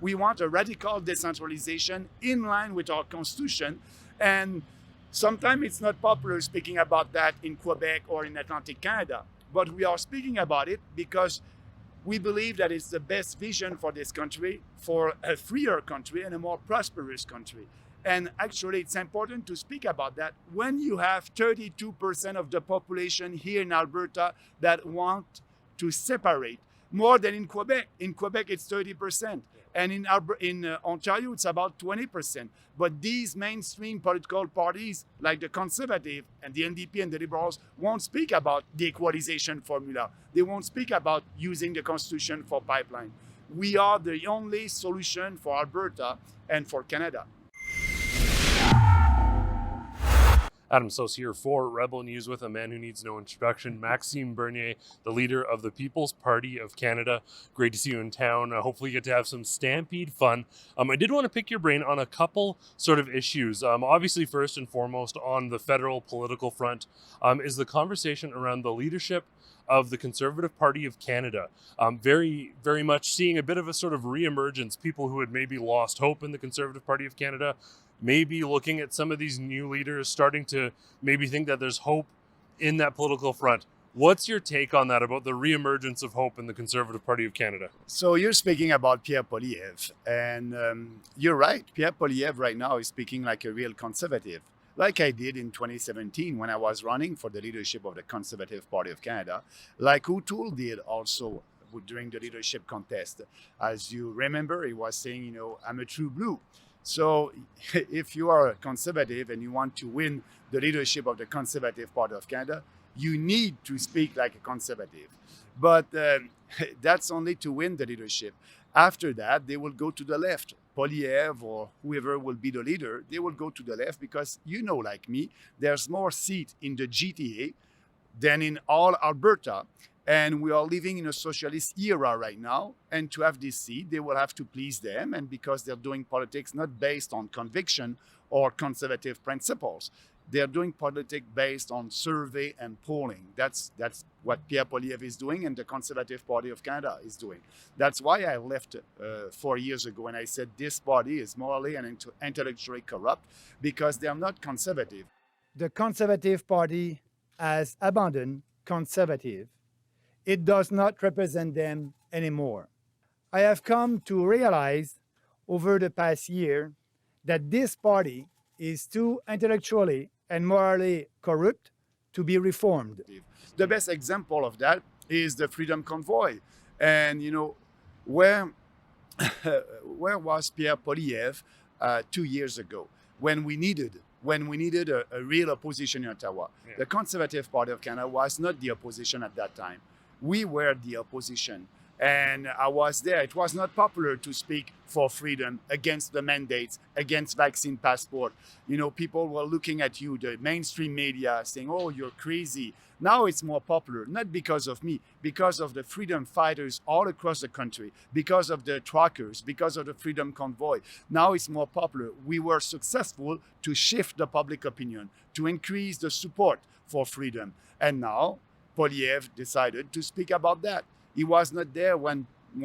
We want a radical decentralization in line with our constitution. And sometimes it's not popular speaking about that in Quebec or in Atlantic Canada, but we are speaking about it because we believe that it's the best vision for this country, for a freer country and a more prosperous country. And actually, it's important to speak about that when you have 32% of the population here in Alberta that want to separate, more than in Quebec. In Quebec, it's 30%. And in Ontario, it's about 20%. But these mainstream political parties, like the Conservative and the NDP and the Liberals, won't speak about the equalization formula. They won't speak about using the Constitution for pipeline. We are the only solution for Alberta and for Canada. Adam Sos here for Rebel News with a man who needs no introduction, Maxime Bernier, the leader of the People's Party of Canada. Great to see you in town. Hopefully you get to have some Stampede fun. I did want to pick your brain on a couple sort of issues. Obviously, first and foremost, on the federal political front, is the conversation around the leadership of the Conservative Party of Canada. Very, very much seeing a bit of a sort of reemergence, people who had maybe lost hope in the Conservative Party of Canada, maybe looking at some of these new leaders, starting to maybe think that there's hope in that political front. What's your take on that, about the reemergence of hope in the Conservative Party of Canada? So you're speaking about Pierre Poilievre, and you're right. Pierre Poilievre right now is speaking like a real conservative, like I did in 2017 when I was running for the leadership of the Conservative Party of Canada, like O'Toole did also during the leadership contest. As you remember, he was saying, you know, I'm a true blue. So if you are a conservative and you want to win the leadership of the Conservative Party of Canada, you need to speak like a conservative. But that's only to win the leadership. After that, they will go to the left. Poilievre or whoever will be the leader, they will go to the left because, you know, like me, there's more seats in the GTA than in all Alberta. And we are living in a socialist era right now. And to have this seat, they will have to please them. And because they're doing politics not based on conviction or conservative principles, they're doing politics based on survey and polling. That's what Pierre Poilievre is doing and the Conservative Party of Canada is doing. That's why I left 4 years ago and I said this party is morally and intellectually corrupt because they are not conservative. The Conservative Party has abandoned conservative. It does not represent them anymore. I have come to realize over the past year that this party is too intellectually and morally corrupt to be reformed. The best example of that is the Freedom Convoy. And, you know, where was Pierre Poilievre 2 years ago when we needed a real opposition in Ottawa? Yeah. The Conservative Party of Canada was not the opposition at that time. We were the opposition. And I was there. It was not popular to speak for freedom, against the mandates, against vaccine passport. You know, people were looking at you, the mainstream media, saying, oh, you're crazy. Now it's more popular, not because of me, because of the freedom fighters all across the country, because of the truckers, because of the Freedom Convoy. Now it's more popular. We were successful to shift the public opinion, to increase the support for freedom. And now Poilievre decided to speak about that. He was not there when we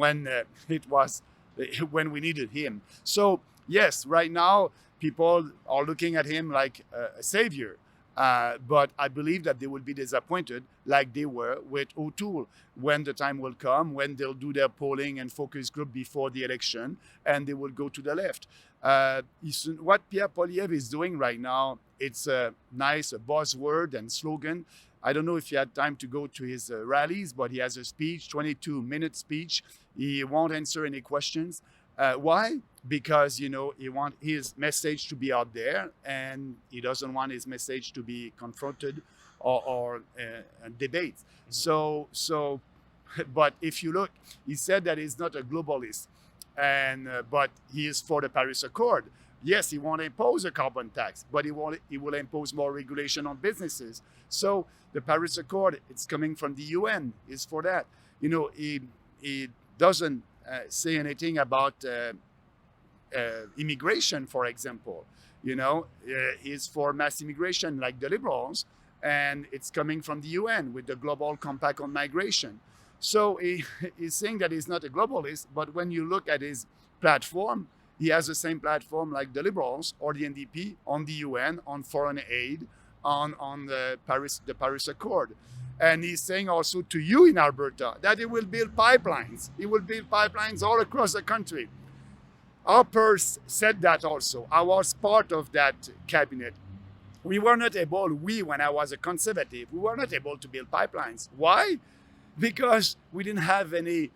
needed him. So yes, right now people are looking at him like a savior. But I believe that they will be disappointed like they were with O'Toole when the time will come, when they'll do their polling and focus group before the election, and they will go to the left. What Pierre Poilievre is doing right now, it's a nice buzzword and slogan. I don't know if you had time to go to his rallies, but he has a speech, 22-minute speech. He won't answer any questions. Why? Because, you know, he wants his message to be out there and he doesn't want his message to be confronted or debate. So, but if you look, he said that he's not a globalist, but he is for the Paris Accord. Yes, he won't impose a carbon tax, but he will impose more regulation on businesses. So the Paris Accord, it's coming from the UN, is for that. You know, he doesn't say anything about immigration, for example. You know, he's for mass immigration like the Liberals, and it's coming from the UN with the Global Compact on Migration. So he's saying that he's not a globalist, but when you look at his platform. He has the same platform like the Liberals or the NDP on the UN, on foreign aid, on the Paris Accord. And he's saying also to you in Alberta that he will build pipelines. He will build pipelines all across the country. Our purse said that also. I was part of that cabinet. We were not able, when I was a conservative, we were not able to build pipelines. Why? Because we didn't have any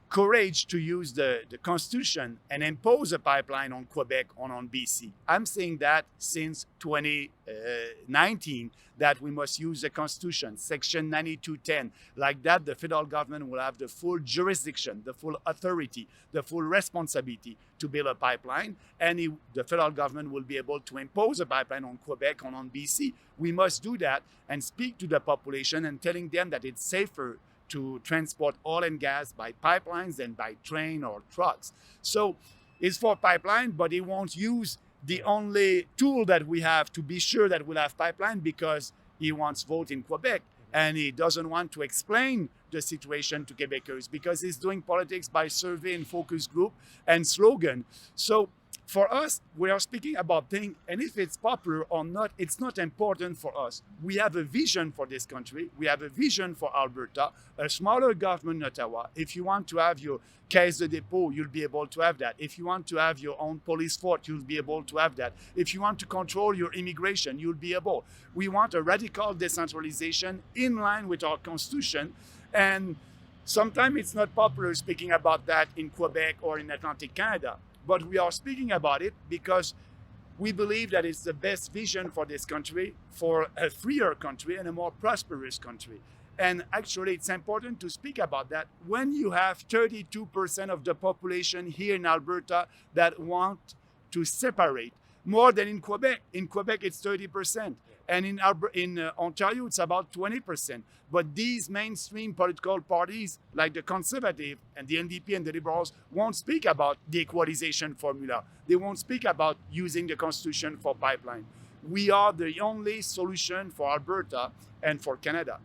courage to use the Constitution and impose a pipeline on Quebec or on BC. I'm saying that since 2019, that we must use the Constitution, Section 9210. Like that, the federal government will have the full jurisdiction, the full authority, the full responsibility to build a pipeline, and the federal government will be able to impose a pipeline on Quebec or on BC. We must do that and speak to the population and telling them that it's safer to transport oil and gas by pipelines than by train or trucks. So it's for pipeline, but he won't use the only tool that we have to be sure that we'll have pipeline, because he wants vote in Quebec and he doesn't want to explain the situation to Quebecers, because he's doing politics by survey and focus group and slogan. So for us, we are speaking about things, and if it's popular or not, it's not important for us. We have a vision for this country. We have a vision for Alberta, a smaller government in Ottawa. If you want to have your caisse de dépôt, you'll be able to have that. If you want to have your own police force, you'll be able to have that. If you want to control your immigration, you'll be able. We want a radical decentralization in line with our Constitution. And sometimes it's not popular speaking about that in Quebec or in Atlantic Canada. But we are speaking about it because we believe that it's the best vision for this country, for a freer country and a more prosperous country. And actually, it's important to speak about that when you have 32% of the population here in Alberta that want to separate, more than in Quebec. In Quebec, it's 30%. And in Ontario, it's about 20%. But these mainstream political parties, like the Conservative and the NDP and the Liberals, won't speak about the Equalization Formula. They won't speak about using the Constitution for pipeline. We are the only solution for Alberta and for Canada.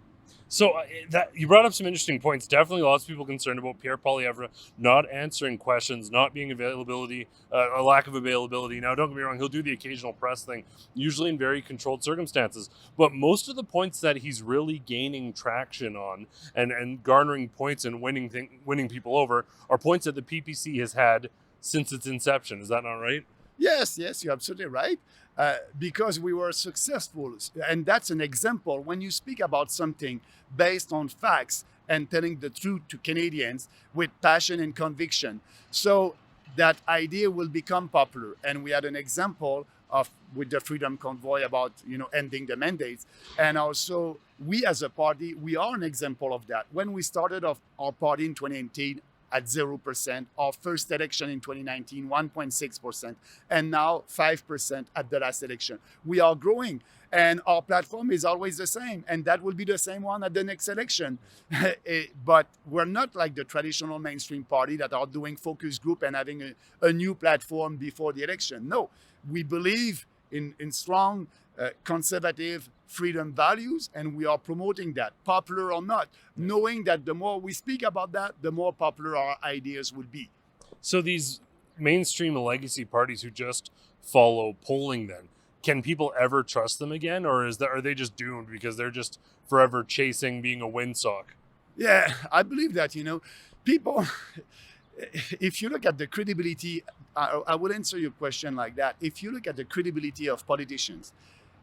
So that you brought up some interesting points. Definitely lots of people concerned about Pierre Poilievre not answering questions, not being availability, a lack of availability. Now, don't get me wrong, he'll do the occasional press thing, usually in very controlled circumstances. But most of the points that he's really gaining traction on and garnering points and winning people over are points that the PPC has had since its inception. Is that not right? Yes, you're absolutely right. Because we were successful. And that's an example. When you speak about something based on facts and telling the truth to Canadians with passion and conviction, so that idea will become popular. And we had an example with the Freedom Convoy about ending the mandates. And also, we as a party, we are an example of that. When we started off our party in 2018, at 0%, our first election in 2019, 1.6%, and now 5% at the last election. We are growing, and our platform is always the same, and that will be the same one at the next election. But we're not like the traditional mainstream party that are doing focus group and having a new platform before the election. No, we believe in strong conservative freedom values, and we are promoting that, popular or not, knowing that the more we speak about that, the more popular our ideas will be. So these mainstream legacy parties who just follow polling, then, can people ever trust them again, or are they just doomed because they're just forever chasing being a windsock? Yeah, I believe that, people, if you look at the credibility, I will answer your question like that. If you look at the credibility of politicians,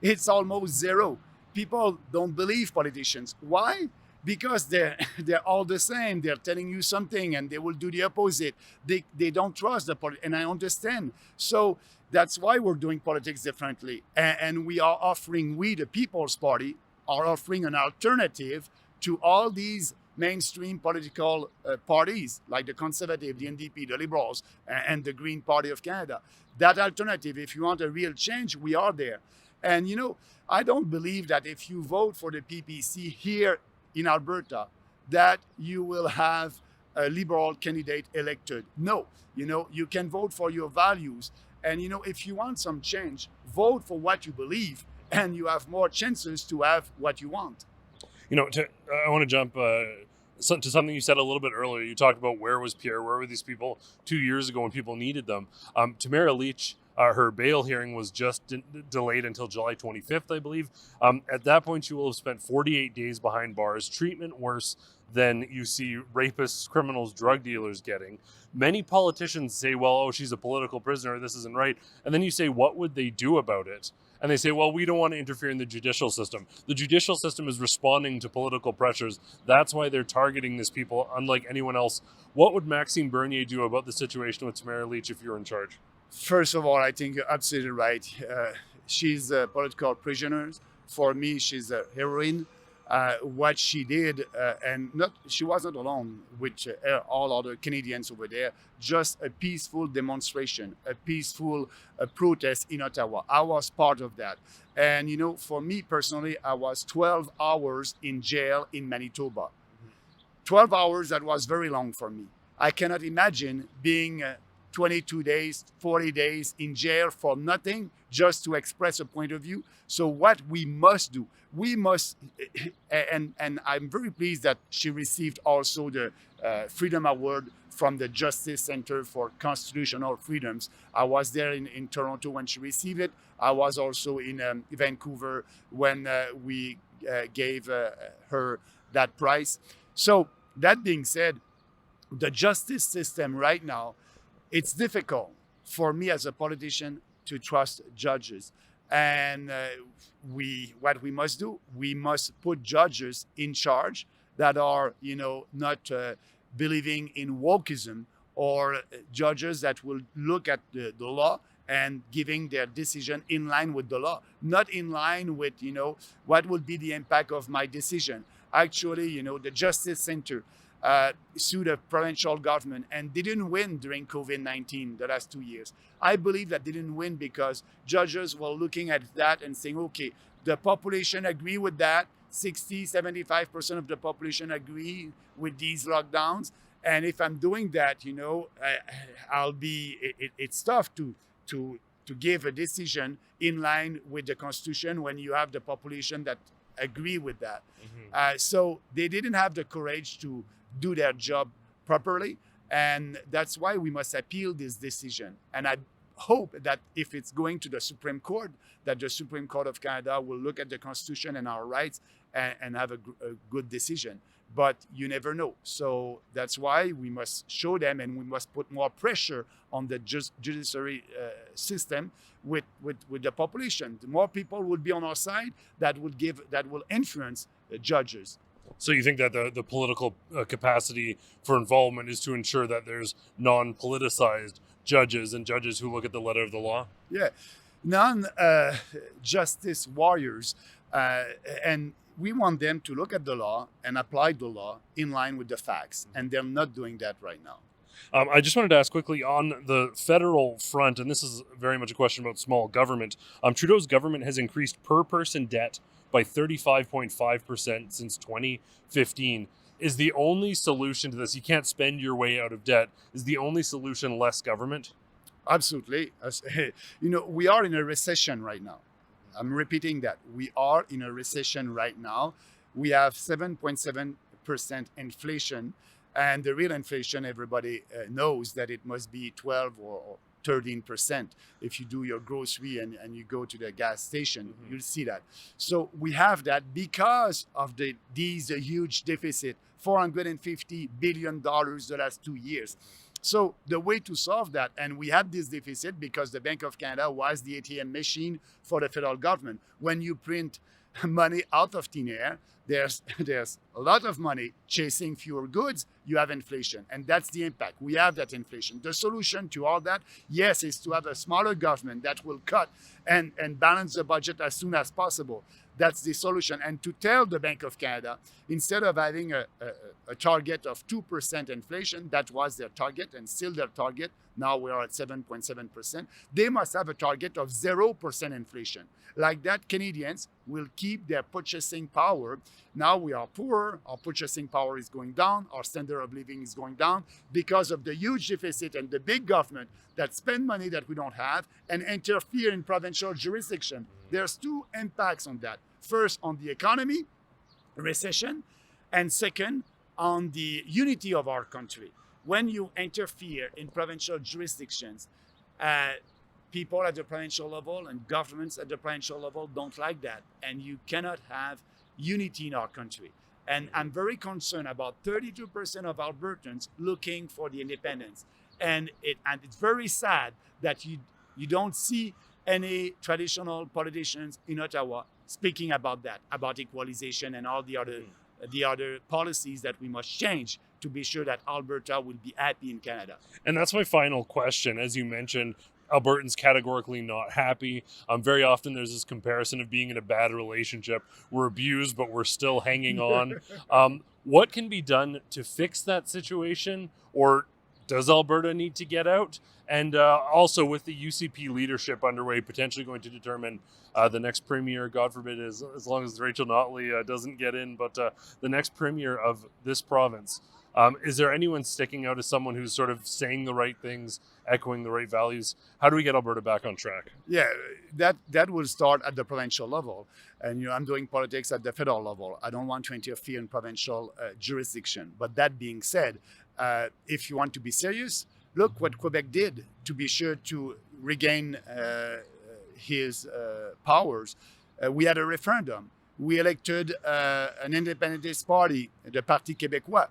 it's almost zero. People don't believe politicians. Why? Because they're all the same. They're telling you something and they will do the opposite. They don't trust the politics, and I understand. So that's why we're doing politics differently. And we are offering, the People's Party, are offering an alternative to all these mainstream political parties like the Conservative, the NDP, the Liberals, and the Green Party of Canada. That alternative, if you want a real change, we are there. And, I don't believe that if you vote for the PPC here in Alberta, that you will have a Liberal candidate elected. No, you can vote for your values. And, if you want some change, vote for what you believe, and you have more chances to have what you want. I want to jump to something you said a little bit earlier. You talked about where was Pierre, where were these people 2 years ago when people needed them. Tamara Lich, her bail hearing was just delayed until July 25th, I believe. At that point, she will have spent 48 days behind bars, treatment worse than you see rapists, criminals, drug dealers getting. Many politicians say, well, oh, she's a political prisoner, this isn't right. And then you say, what would they do about it? And they say, well, we don't want to interfere in the judicial system. The judicial system is responding to political pressures. That's why they're targeting these people, unlike anyone else. What would Maxime Bernier do about the situation with Tamara Lich if you're in charge? First of all, I think you're absolutely right. She's a political prisoner. For me, she's a heroine. What she did, she wasn't alone with all other Canadians over there, just a peaceful demonstration, a peaceful protest in Ottawa. I was part of that. And, for me personally, I was 12 hours in jail in Manitoba. 12 hours, that was very long for me. I cannot imagine being 22 days, 40 days in jail for nothing, just to express a point of view. So what we must do, we must, and I'm very pleased that she received also the Freedom Award from the Justice Center for Constitutional Freedoms. I was there in Toronto when she received it. I was also in Vancouver when we gave her that prize. So that being said, the justice system right now, it's difficult for me as a politician to trust judges. And what we must do, we must put judges in charge that are, not believing in wokeism, or judges that will look at the law and giving their decision in line with the law, not in line with, what would be the impact of my decision. Actually, the Justice Center sued a provincial government and didn't win during COVID-19 the last 2 years. I believe that they didn't win because judges were looking at that and saying, okay, the population agree with that. 60-75% of the population agree with these lockdowns. And if I'm doing that, it's tough to give a decision in line with the Constitution when you have the population that agree with that. Mm-hmm. So they didn't have the courage to do their job properly. And that's why we must appeal this decision. And I hope that if it's going to the Supreme Court, that the Supreme Court of Canada will look at the Constitution and our rights and have a good decision. But you never know. So that's why we must show them, and we must put more pressure on the judiciary system with the population. The more people will be on our side, that will influence the judges. So you think that the political capacity for involvement is to ensure that there's non-politicized judges and judges who look at the letter of the law? Yeah, non-justice warriors, and we want them to look at the law and apply the law in line with the facts, and they're not doing that right now. I just wanted to ask quickly on the federal front, and this is very much a question about small government. Trudeau's government has increased per-person debt by 35.5% since 2015. Is the only solution to this, you can't spend your way out of debt, is the only solution less government? Absolutely. We are in a recession right now. I'm repeating that. We are in a recession right now. We have 7.7% inflation, and the real inflation, everybody knows that it must be 12 or 13%. If you do your grocery and you go to the gas station, mm-hmm. You'll see that. So we have that because of these huge deficit, $450 billion the last 2 years. So the way to solve that, and we had this deficit because the Bank of Canada was the ATM machine for the federal government. When you print money out of thin air, there's a lot of money chasing fewer goods, you have inflation. And that's the impact. We have that inflation. The solution to all that, yes, is to have a smaller government that will cut and balance the budget as soon as possible. That's the solution. And to tell the Bank of Canada, instead of having a target of 2% inflation, that was their target and still their target, now we are at 7.7%, they must have a target of 0% inflation. Like that, Canadians will keep their purchasing power. Now we are poorer, our purchasing power is going down, our standard of living is going down because of the huge deficit and the big government that spend money that we don't have and interfere in provincial jurisdiction. There's two impacts on that. First, on the economy, recession, and second, on the unity of our country. When you interfere in provincial jurisdictions, people at the provincial level and governments at the provincial level don't like that. And you cannot have unity in our country. And I'm very concerned about 32% of Albertans looking for the independence. And it's very sad that you don't see any traditional politicians in Ottawa speaking about that, about equalization and all the other policies that we must change to be sure that Alberta will be happy in Canada. And that's my final question. As you mentioned, Albertans categorically not happy. Very often there's this comparison of being in a bad relationship. We're abused, but we're still hanging on. What can be done to fix that situation? Or does Alberta need to get out? And also with the UCP leadership underway, potentially going to determine the next premier, God forbid, as long as Rachel Notley doesn't get in, but the next premier of this province. Is there anyone sticking out as someone who's sort of saying the right things, echoing the right values? How do we get Alberta back on track? Yeah, that will start at the provincial level. And I'm doing politics at the federal level. I don't want to interfere in provincial jurisdiction. But that being said, if you want to be serious, look what Quebec did to be sure to regain his powers. We had a referendum. We elected an independentist party, the Parti Québécois.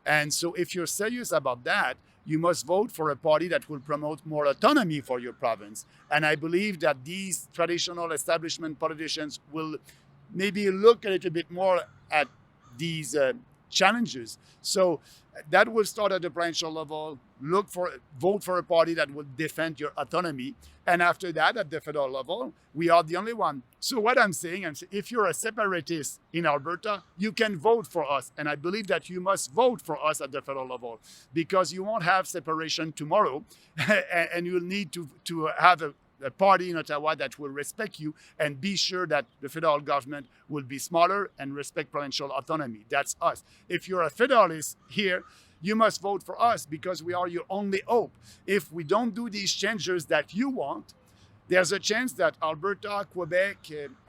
And so if you're serious about that, you must vote for a party that will promote more autonomy for your province. And I believe that these traditional establishment politicians will maybe look a little bit more at these challenges. So that will start at the provincial level. Vote for a party that will defend your autonomy. And after that, at the federal level, we are the only one. So what I'm saying, if you're a separatist in Alberta, you can vote for us. And I believe that you must vote for us at the federal level, because you won't have separation tomorrow. And you'll need to have a party in Ottawa that will respect you and be sure that the federal government will be smaller and respect provincial autonomy. That's us. If you're a federalist here, you must vote for us, because we are your only hope. If we don't do these changes that you want, there's a chance that Alberta, Quebec,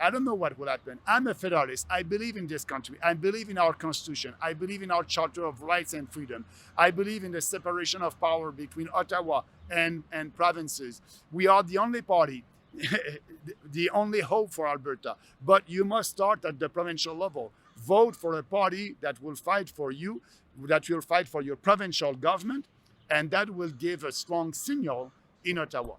I don't know what will happen. I'm a federalist. I believe in this country. I believe in our constitution. I believe in our Charter of Rights and Freedom. I believe in the separation of power between Ottawa and provinces. We are the only party, the only hope for Alberta. But you must start at the provincial level. Vote for a party that will fight for you, that will fight for your provincial government, and that will give a strong signal in Ottawa.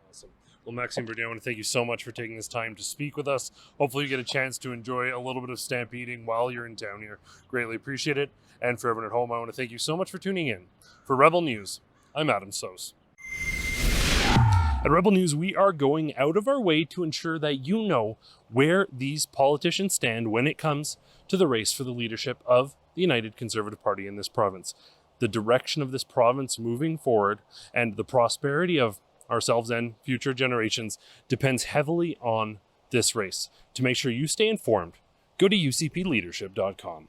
Awesome. Well, Maxime Bernier, I want to thank you so much for taking this time to speak with us. Hopefully you get a chance to enjoy a little bit of stampeding while you're in town here. Greatly appreciate it. And for everyone at home, I want to thank you so much for tuning in. For Rebel News, I'm Adam Sos. At Rebel News, we are going out of our way to ensure that you know where these politicians stand when it comes to the race for the leadership of the United Conservative Party in this province. The direction of this province moving forward and the prosperity of ourselves and future generations depends heavily on this race. To make sure you stay informed, go to ucpleadership.com.